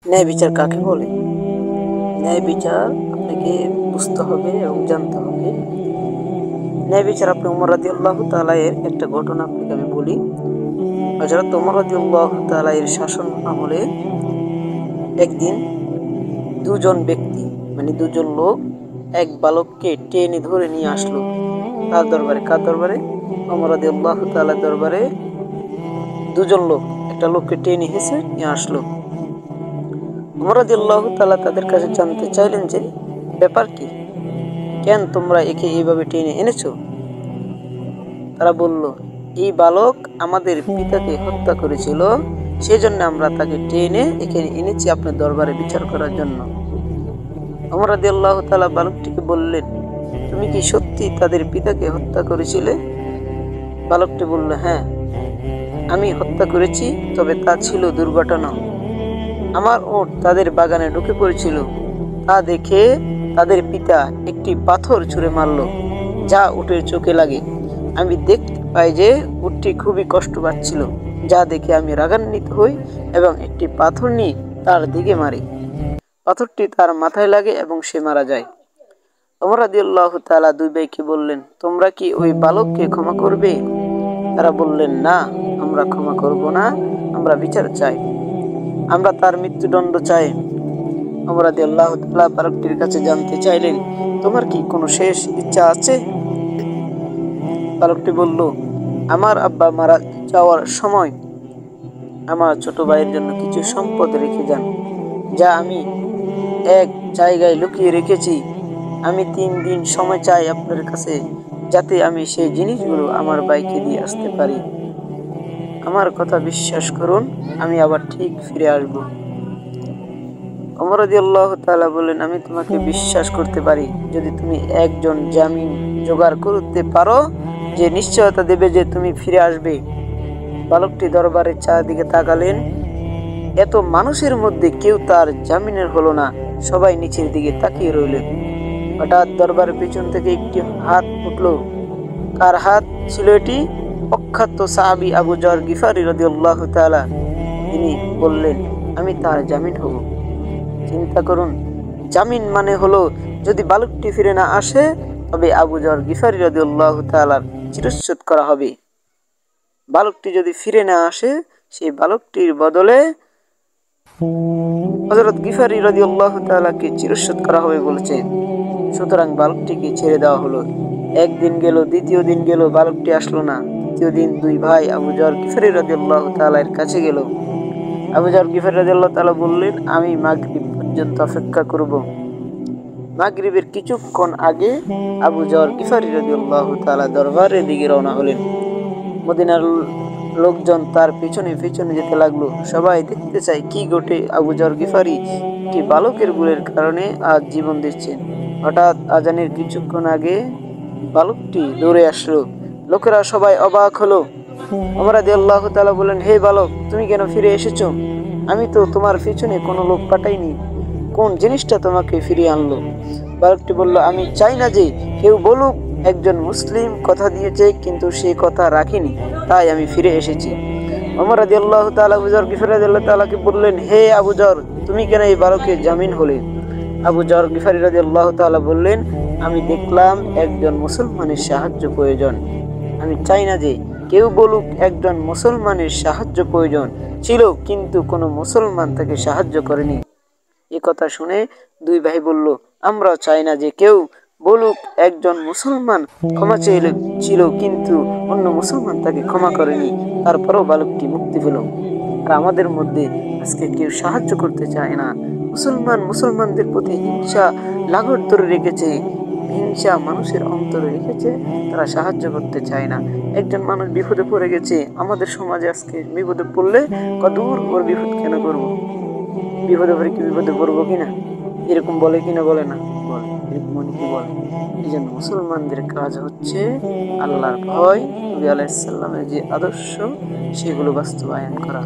ন্যায় বিচার কাকে বলে? ন্যায় বিচার আপনাকে বুঝতে হবে এবং জানতে হবে। ন্যায় বিচার আপনি ওমর রাদিয়াল্লাহু তাআলা এর একটা ঘটনা আপনাকে আমি বলি। হযরত ওমর রাদিয়াল্লাহু তাআলা এর শাসন আমলে একদিন দুজন ব্যক্তি দুজন লোক এক বালককে টেনে ধরে নিয়ে আসলো তার দরবারে। কার দরবারে? ওমর রাদিয়াল্লাহু তাআলার দরবারে দুজন লোক একটা লোককে টেনে হেসে নিয়ে আসলো। ওমর রাদিয়াল্লাহু তাআলা তাদের কাছে জানতে চাইলেন যে ব্যাপার কি, কেন তোমরা একে এইভাবে টেনে এনেছো? তারা বলল, এই বালক আমাদের পিতাকে হত্যা করেছিল, সেজন্য আমরা তাকে টেনে এখানে এনেছি আপনার দরবারে বিচার করার জন্য। ওমর রাদিয়াল্লাহু তাআলা বালকটিকে বললেন, তুমি কি সত্যি তাদের পিতাকে হত্যা করেছিলে? বালকটি বলল, হ্যাঁ, আমি হত্যা করেছি, তবে তা ছিল দুর্ঘটনা। আমার উট তাদের বাগানে ঢুকে পড়েছিল, তা দেখে তাদের পিতা একটি পাথর ছুঁড়ে মারল, যা উটের চোখে লাগে। আমি দেখতে পাই যে উটটি খুবই কষ্ট পাচ্ছিল, যা দেখে আমি রাগান্বিত হই এবং একটি পাথর নিয়ে তার দিকে মারি। পাথরটি তার মাথায় লাগে এবং সে মারা যায়। ওমর রাদিয়াল্লাহু তাআলা দুই ভাইকে বললেন, তোমরা কি ওই বালককে ক্ষমা করবে? তারা বললেন, না, আমরা ক্ষমা করব না, আমরা বিচার চাই, আমরা তার মৃত্যুদণ্ড চাই। ওমর রাদিয়াল্লাহু তাআলা বালকটির কাছে জানতে চাইলেন, তোমার কি কোনো শেষ ইচ্ছা আছে? বালকটি বলল, আমার আব্বা মারা যাওয়ার সময় আমার ছোট ভাইয়ের জন্য কিছু সম্পদ রেখে যান, যা আমি এক জায়গায় লুকিয়ে রেখেছি। আমি 3 দিন সময় চাই আপনার কাছে, যাতে আমি সেই জিনিসগুলো আমার ভাইকে দিয়ে আসতে পারি। আমার কথা বিশ্বাস করুন, আমি আবার ঠিক ফিরে আসব। ওমর রাদিয়াল্লাহু তাআলা বললেন, আমি তোমাকে বিশ্বাস করতে পারি যদি তুমি একজন জামিন জোগাড় করতে পারো যে নিশ্চয়তা দেবে যে তুমি ফিরে আসবে। বালকটি দরবারের চারদিকে তাকালেন। এত মানুষের মধ্যে কেউ তার জামিনের হলো না, সবাই নিচের দিকে তাকিয়ে রইলেন। হঠাৎ দরবারের পিছন থেকে একটি হাত উঠল। কার হাত ছিল এটি? প্রখ্যাত সাহাবী আবু যর গিফারি রাদিয়াল্লাহু তাআলা। তিনি বললেন, আমি তার জামিন হব। চিন্তা করুন, জামিন মানে হলো যদি বালকটি ফিরে না আসে, তবে আবু যর গিফারি রাদিয়াল্লাহু তাআলার চিরচ্ছেদ করা হবে। বালকটি যদি ফিরে না আসে, সেই বালকটির বদলে হযরত গিফারি রাদিয়াল্লাহু তাআলাকে চিরচ্ছেদ করা হবে বলেছে। সুতরাং বালকটিকে ছেড়ে দেওয়া হলো। একদিন গেল, দ্বিতীয় দিন গেল, বালকটি আসলো না। তৃতীয় দিন দুই ভাই আবু যর গিফারি রাদিয়াল্লাহু তাআলা এর কাছে গেল। আবু যর গিফারি রাদিয়াল্লাহু তাআলা বললেন, আমি মাগরিব পর্যন্ত অপেক্ষা করব। মাগরিবের কিছুক্ষণ আগে আবু যর গিফারি রাদিয়াল্লাহু তাআলা দরবারের দিকে রওনা হলেন। মদিনার লোকজন তার পিছনে পিছনে যেতে লাগলো। সবাই দেখতে চায় কি ঘটে। আবু যর গিফারি একটি বালকের ভুলের কারণে আজ জীবন দিচ্ছেন। হঠাৎ আজানের কিছুক্ষণ আগে বালকটি দৌড়ে আসলো। লোকেরা সবাই অবাক হলো। ওমর রাদিয়াল্লাহু তাআলা বললেন, হে বালক, তুমি কেন ফিরে এসেছো? আমি তো তোমার পিছনে কোনো লোক পাঠাইনি। কোন জিনিসটা তোমাকে ফিরিয়ে আনলো? বালকটি বলল, আমি চাই না যে কেউ বলুক একজন মুসলিম কথা দিয়েছে কিন্তু সে কথা রাখেনি, তাই আমি ফিরে এসেছি। ওমর রাদিয়াল্লাহু তাআলা আবু যর গিফারি রাদিয়াল্লাহু তাআলাকে বললেন, হে আবু যর, তুমি কেন এই বালকের জামিন হলে? আবু যর গিফারি রাদিয়াল্লাহু তাআলা বললেন, আমি দেখলাম একজন মুসলমানের সাহায্য প্রয়োজন। আমি চাই না যে কেউ বলুক একজন মুসলমানের সাহায্য প্রয়োজন ছিল, কিন্তু কোনো মুসলমান তাকে সাহায্য করেনি। এ কথা শুনে দুই ভাই বলল, আমরাও চাই না যে কেউ বলুক একজন মুসলমান ক্ষমা চেয়েছিল, কিন্তু অন্য মুসলমান তাকে ক্ষমা করেনি। তারপরেও বালকটি মুক্তি পেল। আর আমাদের মধ্যে আজকে কেউ সাহায্য করতে চায় না। মুসলমানদের প্রতি হিংসা লাগর ধরে রেখেছে, হিংসা মানুষের অন্তরে রেখেছে, তারা সাহায্য করতে চায় না। একজন মানুষ বিপদে পড়ে গেছে, আমাদের সমাজে আজকে বিপদে পড়লে কতদূর ওর বিপদ কেন করবো, বিপদে পড়ে কি বিপদে পড়বো কিনা, এরকম বলে কিনা? বলে না, বলে, এরকম অনেকে বলে। এই জন্য মুসলমানদের কাজ হচ্ছে আল্লাহর ভয়, নবী আলাইহিস সালামের যে আদর্শ, সেগুলো বাস্তবায়ন করা।